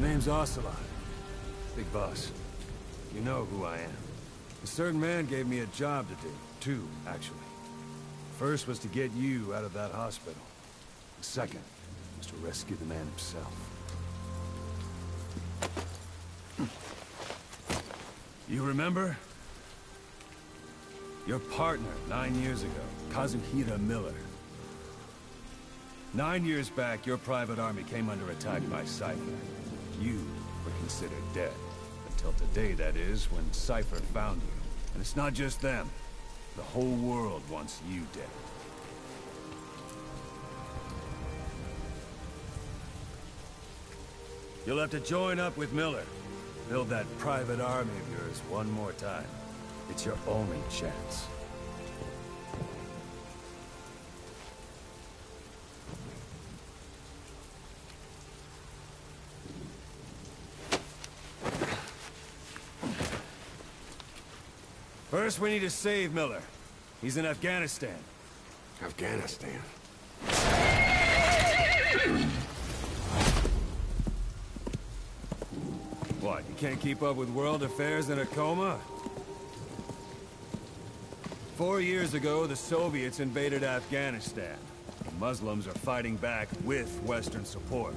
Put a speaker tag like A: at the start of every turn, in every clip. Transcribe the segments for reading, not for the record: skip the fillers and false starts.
A: name's Ocelot. Big boss. You know who I am. A certain man gave me a job to do. Two, actually. First was to get you out of that hospital. The second was to rescue the man himself. You remember? Your partner, 9 years ago, Kazuhira Miller. 9 years back, your private army came under attack by Cypher. You were considered dead. Until today, that is, when Cypher found you. And it's not just them. The whole world wants you dead. You'll have to join up with Miller. Build that private army of yours one more time. It's your only chance. First, we need to save Miller. He's in Afghanistan.
B: Afghanistan?
A: What, you can't keep up with world affairs in a coma? 4 years ago, the Soviets invaded Afghanistan. The Muslims are fighting back with Western support.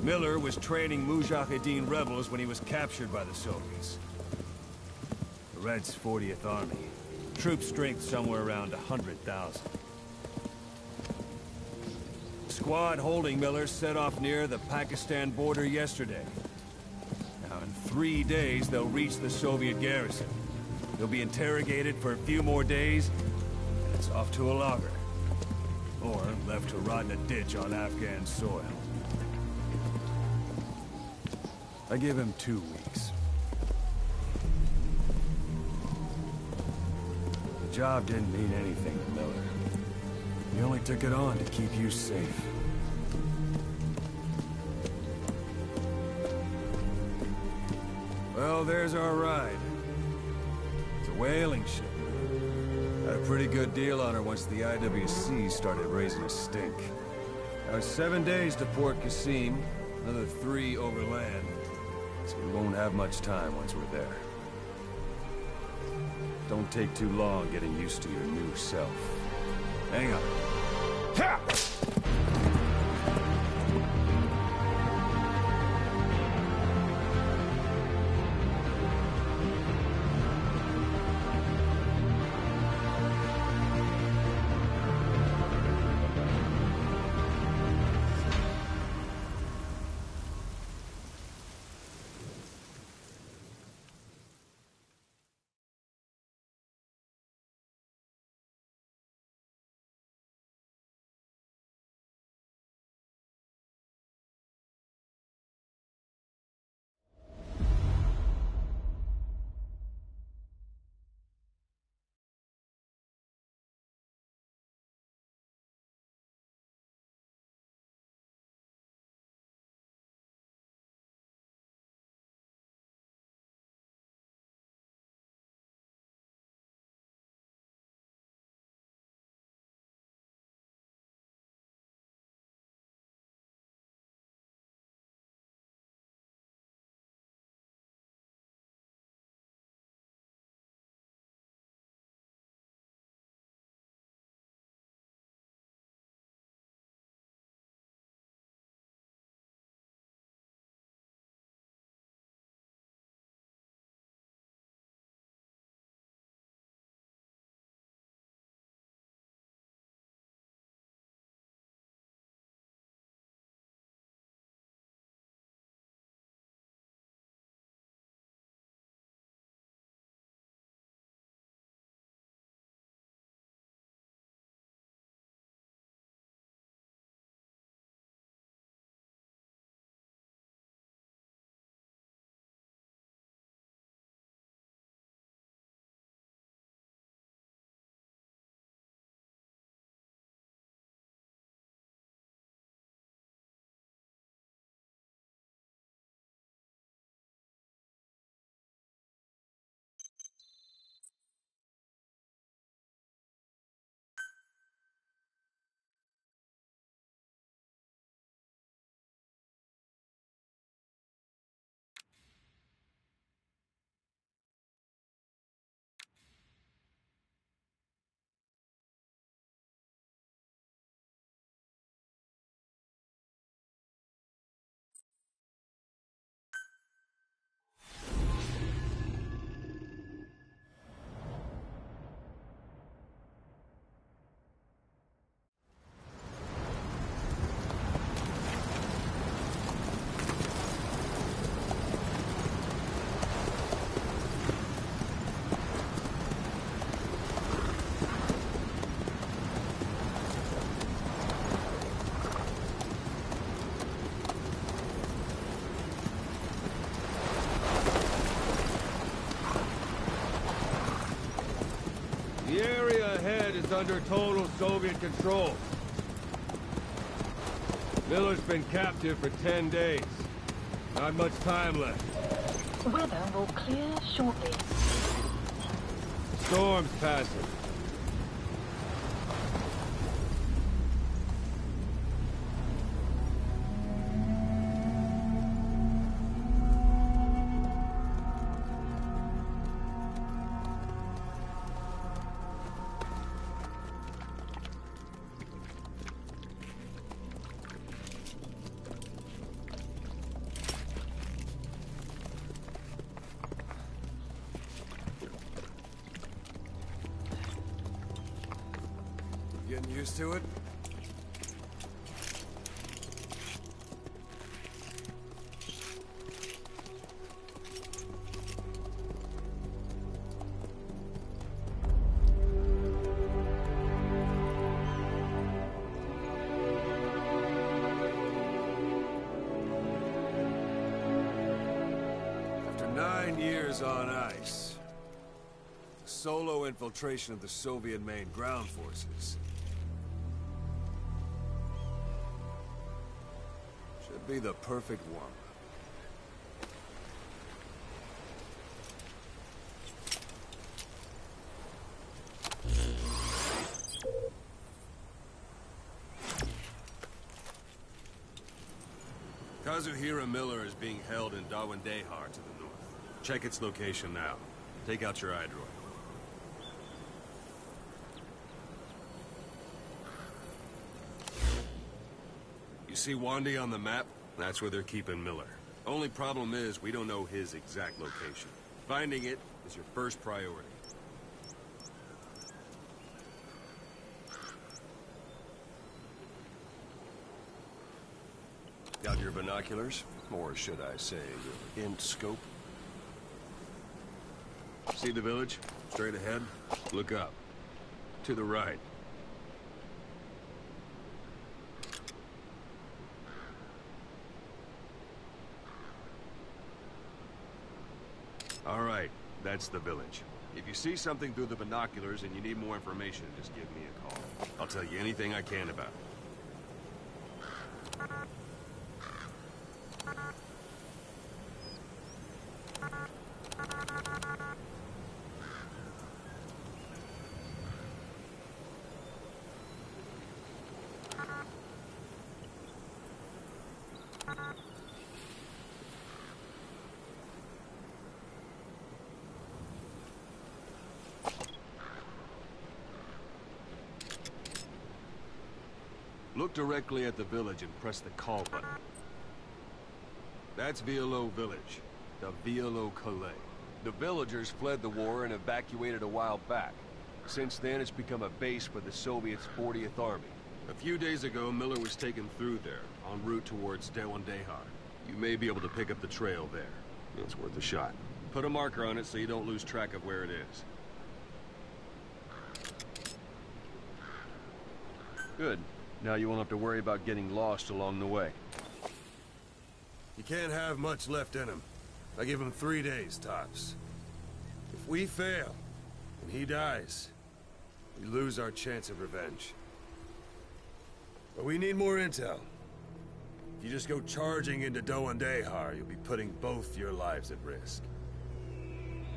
A: Miller was training Mujahideen rebels when he was captured by the Soviets. The Red's 40th Army. Troop strength somewhere around 100,000. The squad holding Miller set off near the Pakistan border yesterday. Now, in 3 days, they'll reach the Soviet garrison. They'll be interrogated for a few more days, and it's off to a lager. Or left to rot in a ditch on Afghan soil. I give him 2 weeks. The job didn't mean anything to Miller. He only took it on to keep you safe. Well, there's our ride. It's a whaling ship. Had a pretty good deal on her once the IWC started raising a stink. Now it's 7 days to Port Qasim, another 3 overland. So we won't have much time once we're there. Don't take too long getting used to your new self. Hang on. Ha! is under total Soviet control. Miller's been captive for 10 days. Not much time left.
C: Weather will clear shortly.
A: Storm's passing.
B: Getting used to it?
A: After 9 years on ice, solo infiltration of the Soviet main ground forces should be the perfect warm-up. Kazuhira Miller is being held in Dawandehar to the north. Check its location now. Take out your iDroid. You see Wandy on the map? That's where they're keeping Miller. Only problem is, we don't know his exact location. Finding it is your first priority. Got your binoculars? Or should I say, your int scope? See the village? Straight ahead? Look up. To the right. All right, that's the village. If you see something through the binoculars and you need more information, just give me a call. I'll tell you anything I can about it. Look directly at the village and press the call button. That's Violo Village, the Violo Calais. The villagers fled the war and evacuated a while back. Since then, it's become a base for the Soviets' 40th Army. A few days ago, Miller was taken through there, en route towards Dawandehar. You may be able to pick up the trail there. It's worth a shot. Put a marker on it so you don't lose track of where it is. Good. Now you won't have to worry about getting lost along the way.
B: He can't have much left in him. I give him 3 days, tops. If we fail, and he dies, we lose our chance of revenge. But we need more intel. If you just go charging into Dawandehar, you'll be putting both your lives at risk.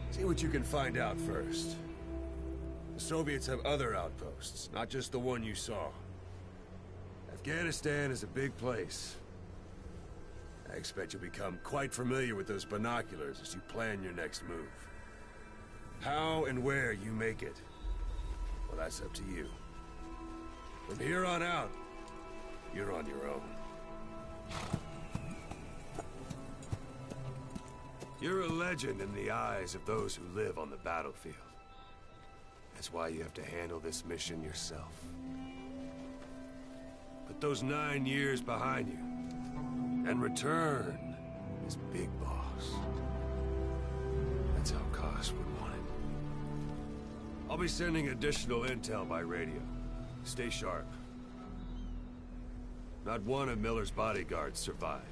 B: See what you can find out first. The Soviets have other outposts, not just the one you saw. Afghanistan is a big place. I expect you'll become quite familiar with those binoculars as you plan your next move. How and where you make it, well, that's up to you. From here on out, you're on your own. You're a legend in the eyes of those who live on the battlefield. That's why you have to handle this mission yourself. Put those 9 years behind you, and return as Big Boss. That's how Koss would want it. I'll be sending additional intel by radio. Stay sharp. Not one of Miller's bodyguards survived.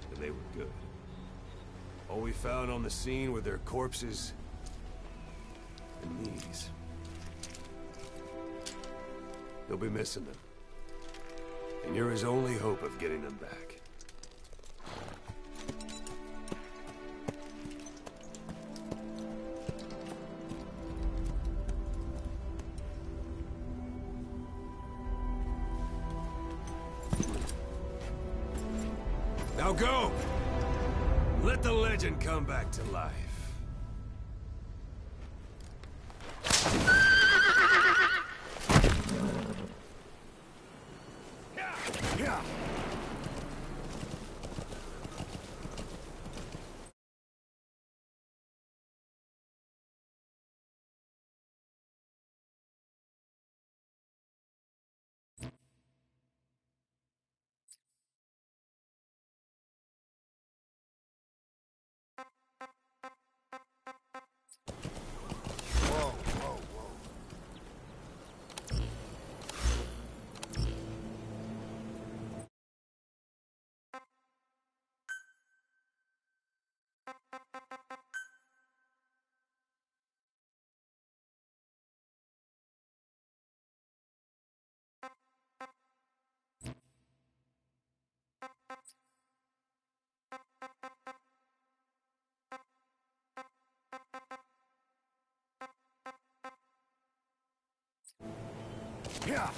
B: And they were good. All we found on the scene were their corpses and knees. You'll be missing them. And you're his only hope of getting them back. Now go! Let the legend come back to life. Yeah.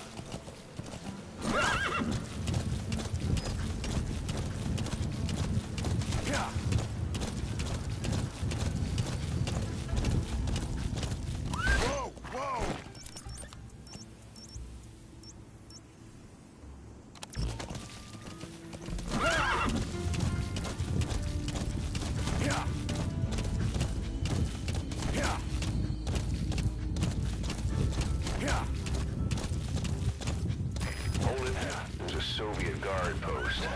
B: Yeah. Whoa, whoa. Yeah. Yeah. Yeah.
D: Hold it. There's a Soviet guard post.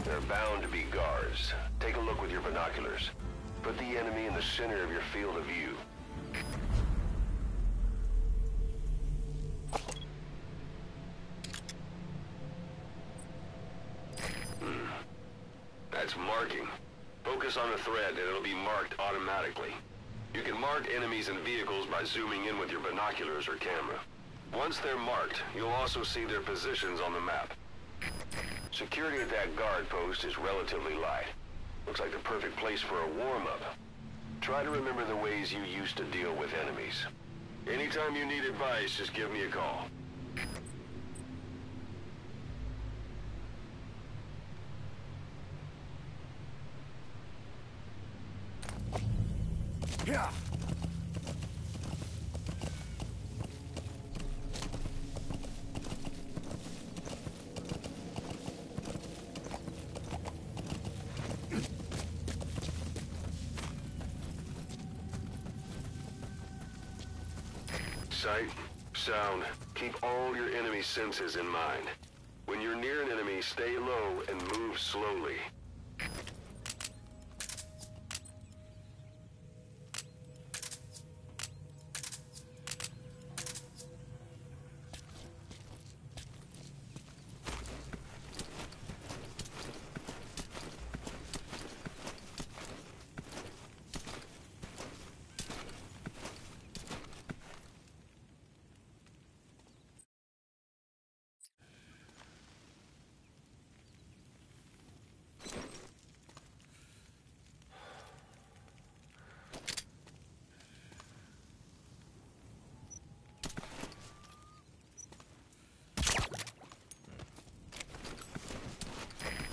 D: They're bound to be guards. Take a look with your binoculars. Put the enemy in the center of your field of view. That's marking. Focus on a thread and it'll be marked automatically. You can mark enemies and vehicles by zooming in with your binoculars or camera. Once they're marked, you'll also see their positions on the map. Security at that guard post is relatively light. Looks like the perfect place for a warm-up. Try to remember the ways you used to deal with enemies. Anytime you need advice, just give me a call.
B: Yeah.
D: Sight, sound, keep all your enemy senses in mind. When you're near an enemy, stay low and move slowly.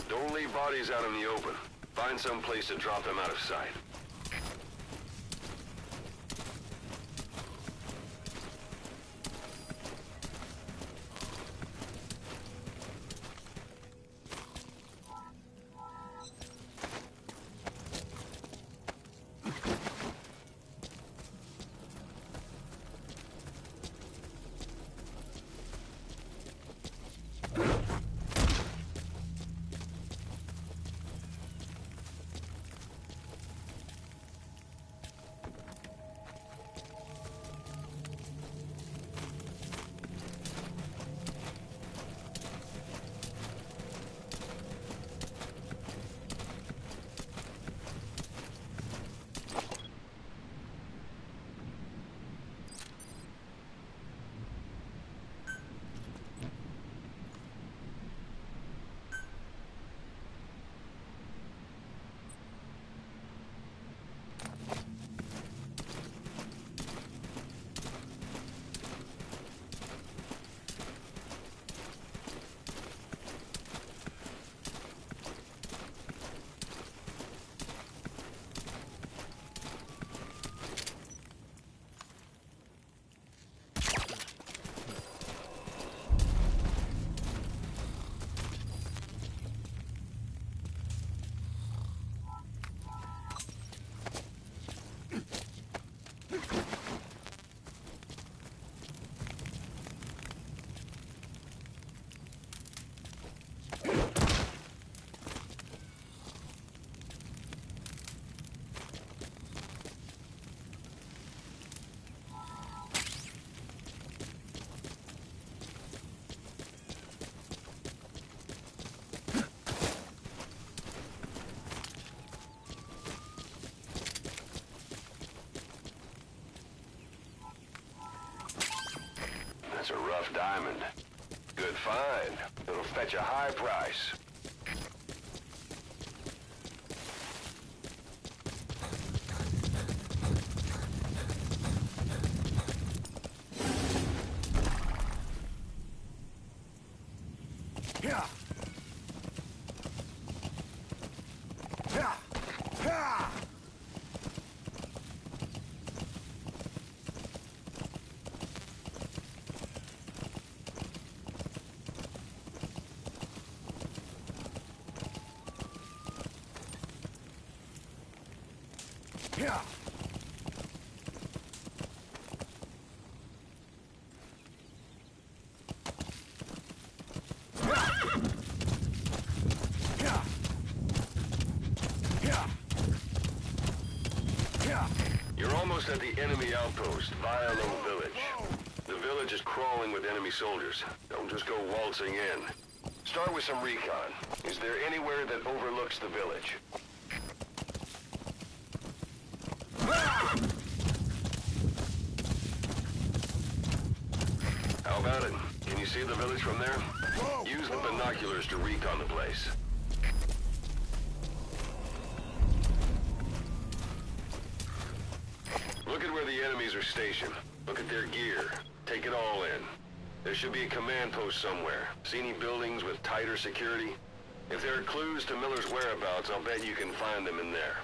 D: Don't leave bodies out in the open. Find some place to drop them out of sight. diamond. Good find. It'll fetch a high price.
B: Yeah. Yeah. Yeah. Yeah.
D: You're almost at the enemy outpost, Violo Village. The village is crawling with enemy soldiers. Don't just go waltzing in. Start with some recon. Is there anywhere that overlooks the village? How about it? Can you see the village from there? Use the binoculars to recon the place. Look at where the enemies are stationed. Look at their gear. Take it all in. There should be a command post somewhere. See any buildings with tighter security? If there are clues to Miller's whereabouts, I'll bet you can find them in there.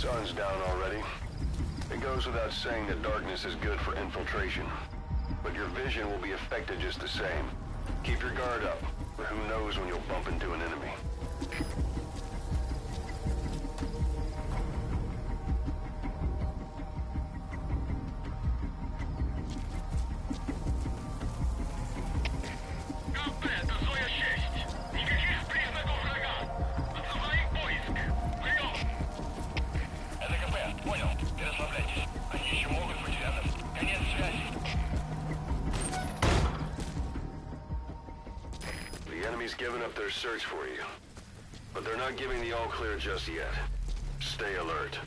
D: Sun's down already. It goes without saying that darkness is good for infiltration. But your vision will be affected just the same. Keep your guard up, or who knows when you'll bump into an enemy. Given up their search for you, but they're not giving the all-clear just yet. Stay alert.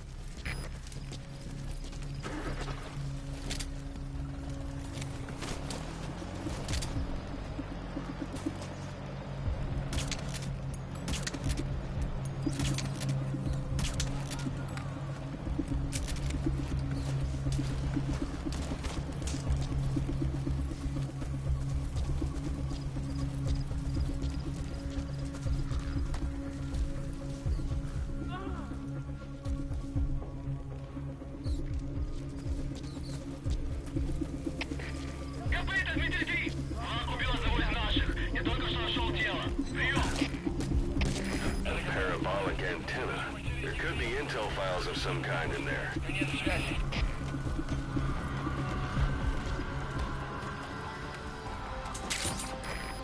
D: Antenna. There could be intel files of some kind in there.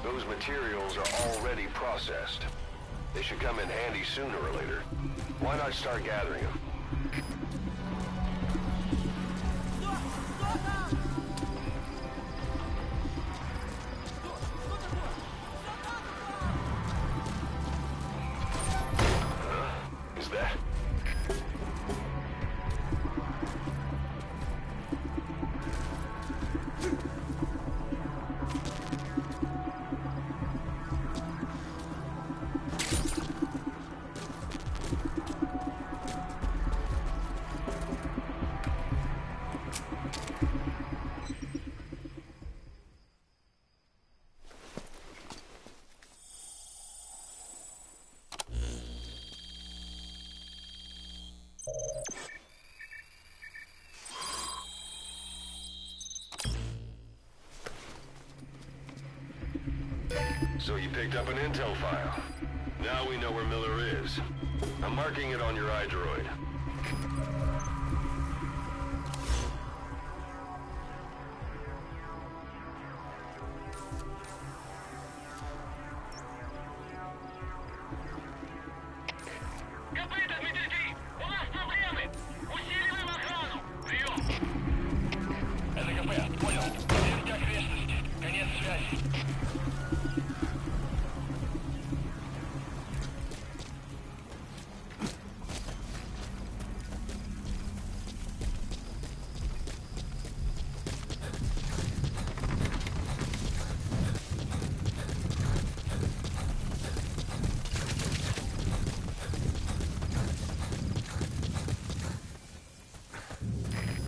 D: Those materials are already processed. They should come in handy sooner or later. Why not start gathering them? So you picked up an intel file. Now we know where Miller is. I'm marking it on your iDroid.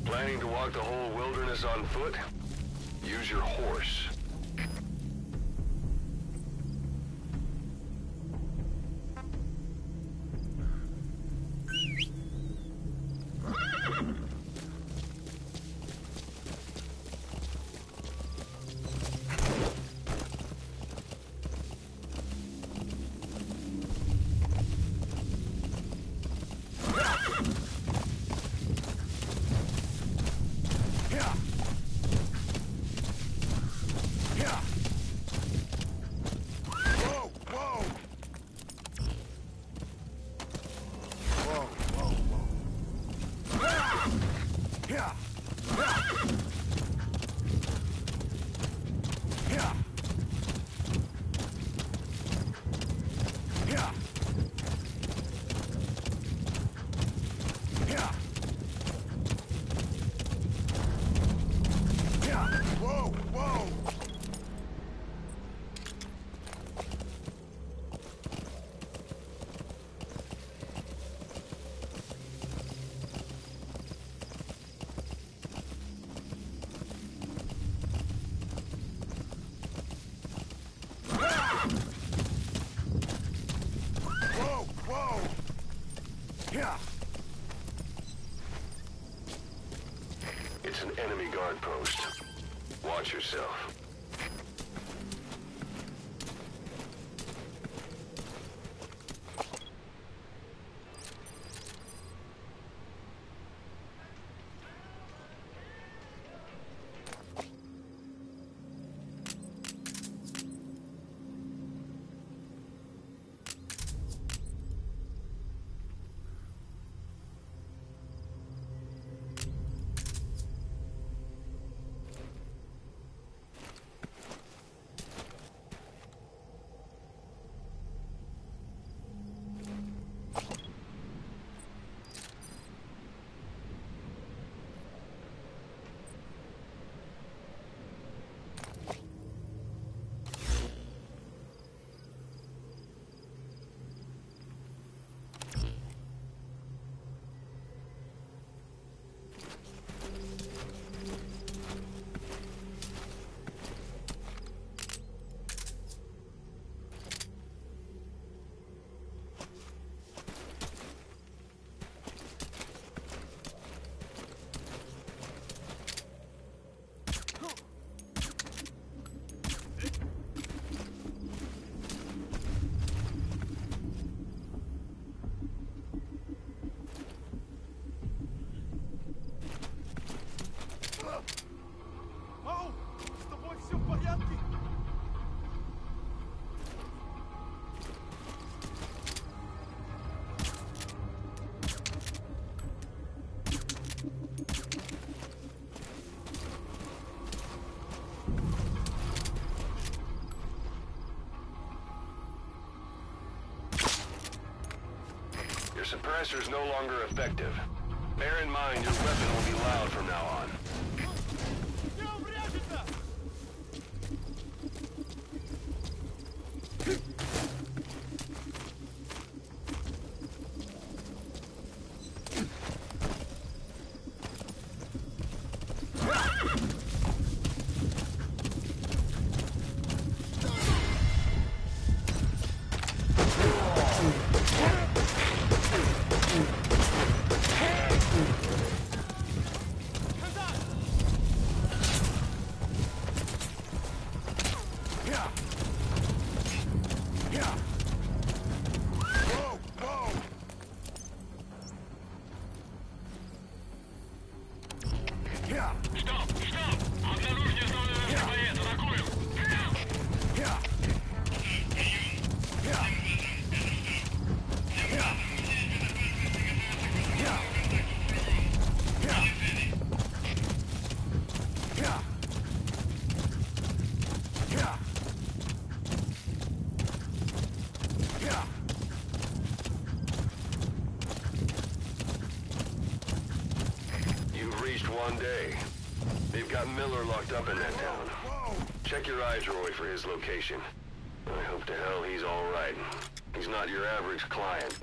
D: Planning to walk the whole wilderness on foot? Use your horse. suppressor's no longer effective. Bear in mind your weapon will be loud from now on. One day. They've got Miller locked up in that town. Check your eyes, Roy, for his location. I hope to hell he's all right. He's not your average client.